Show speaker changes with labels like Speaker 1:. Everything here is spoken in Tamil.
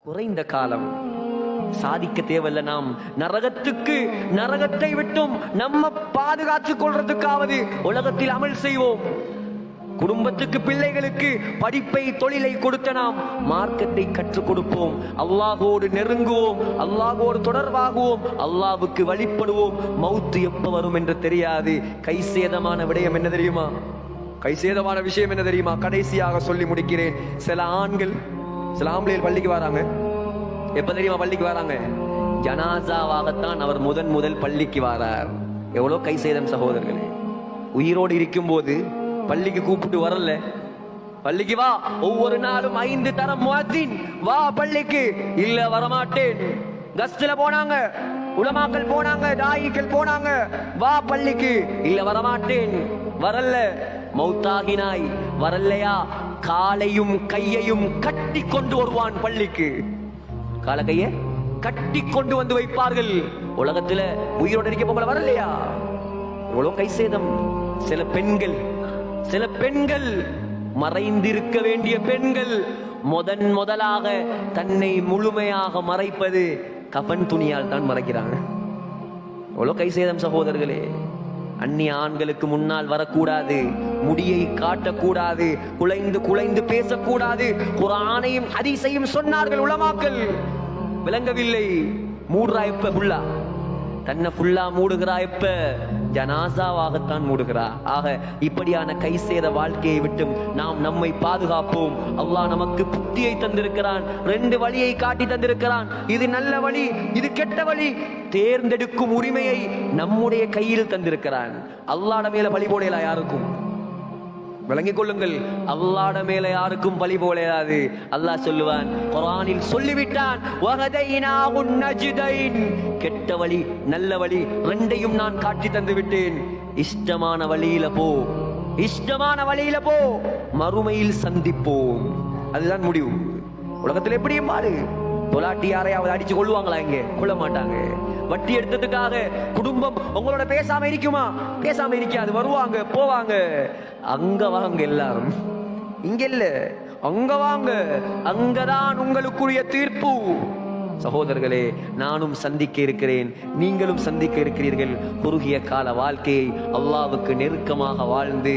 Speaker 1: குறைந்த காலம் சாதிக்க தேவையில்ல. நாம் நரகத்தை விட்டும் நம்ம பாதுகாத்துக் கொள்றதுக்காவது உலகத்தில் அமல் செய்வோம். குடும்பத்துக்கு பிள்ளைகளுக்கு படிப்பை தொழிலை கொடுத்த நாம் மார்க்கத்தை கற்றுக் கொடுப்போம். அல்லாஹோடு நெருங்குவோம், அல்லாஹோடு தொடர்பாகுவோம், அல்லாஹ்வுக்கு வழிபடுவோம். மௌத்து எப்ப வரும் என்று தெரியாது. கைசேதமான விடயம் என்ன தெரியுமா? கைசேதமான விஷயம் என்ன தெரியுமா? கடைசியாக சொல்லி முடிக்கிறேன். சில ஆம்பளைகள் பள்ளிக்கு வராங்க. எப்ப தெரியுமா பள்ளிக்கு வராங்க? ஜனாசாவாகத்தான் அவர் முதல் பள்ளிக்கு வாரார். எவ்வளவு கைசேதம் சகோதரர்களே! உயிரோடு இருக்கும் போது பள்ளிக்கு கூப்பிட்டு வரல. பள்ளிக்கு வா, ஒவ்வொரு நாளும் 5 தரம் முஅத்தின் வா பள்ளிக்கு. இல்ல வரமாட்டேன். கஸ்ட்ல போனாங்க, உலமாக்கள் போனாங்க, தாயிகள் போனாங்க, வா பள்ளிக்கு. இல்ல வரமாட்டேன். வரல. மௌத்தாகினாய், வரலையா? காலையும் கையையும் கட்டி கொண்டு வருவான் பள்ளிக்கு. கால கைய கட்டி கொண்டு வந்து வைப்பார்கள். உலகத்துல உயிரோடு இருக்க போல வரலையா? இவ்வளவு கைசேதம். சில பெண்கள் மறைந்திருக்க வேண்டிய பெண்கள் முதலாக தன்னை முழுமையாக மறைப்பது கஃன் துணியால் தான் மறைக்கிறாங்க. எவ்வளவு கைசேதம் சகோதரர்களே! அந்நிய ஆண்களுக்கு முன்னால் வரக்கூடாது, முடியை காட்டக்கூடாது, குலைந்து பேசக்கூடாது. குர்ஆனையும் ஹதீஸையும் சொன்னார்கள் உலமாக்கள். விளங்கவில்லை. மூடுறாய்ப்ப ஃபுல்லா தன்னை ஃபுல்லா மூடுகிறாய்ப்ப ஜனாசாவாகத்தான் மூடுகிறா. ஆக இப்படியான கைசேத வாழ்க்கையை விட்டும் நாம் நம்மை பாதுகாப்போம். அல்லாஹ் நமக்கு புத்தியை தந்திருக்கிறான், 2 வழியை காட்டி தந்திருக்கிறான். இது நல்ல வழி, இது கெட்ட வழி. தேர்ந்தெடுக்கும் உரிமையை நம்முடைய கையில் தந்திருக்கிறான். அல்லாஹ்ட மேல பழி போடலாம் யாருக்கும். விளங்கிக் கொள்ளுங்கள், அல்லாஹ்ட மேல யாருக்கும் பழி போடாது. அல்லாஹ் சொல்லுவான், குர்ஆனில் சொல்லிவிட்டான், வஹதைனாஹுன் நஜ்தைன். கெட்ட வழி நல்ல வழி 2யும் நான் காட்டி தந்து விட்டேன். இஷ்டமான வழியில போ, மறுமையில் சந்திப்போம். அதுதான் முடிவு. உலகத்தில் எப்படியும் மாறு. தொலாட்டி யாரையாவது அடிச்சு கொள்ளுவாங்களா? இங்க கொள்ள மாட்டாங்க. வட்டி எடுத்ததுக்காக குடும்பம் உங்களோட பேசாம இருக்குமா? பேசாம இருக்காது. வருவாங்க, போவாங்க. அங்க வாங்க, எல்லாரும் இங்க இல்ல, அங்க வாங்க. அங்கதான் உங்களுக்குரிய தீர்ப்பு. சகோதரர்களே, நானும் சந்திக்க இருக்கிறேன், நீங்களும் சந்திக்க இருக்கிறீர்கள். குறுகிய கால வாழ்க்கையை அல்லாஹ்வுக்கு நெருக்கமாக வாழ்ந்து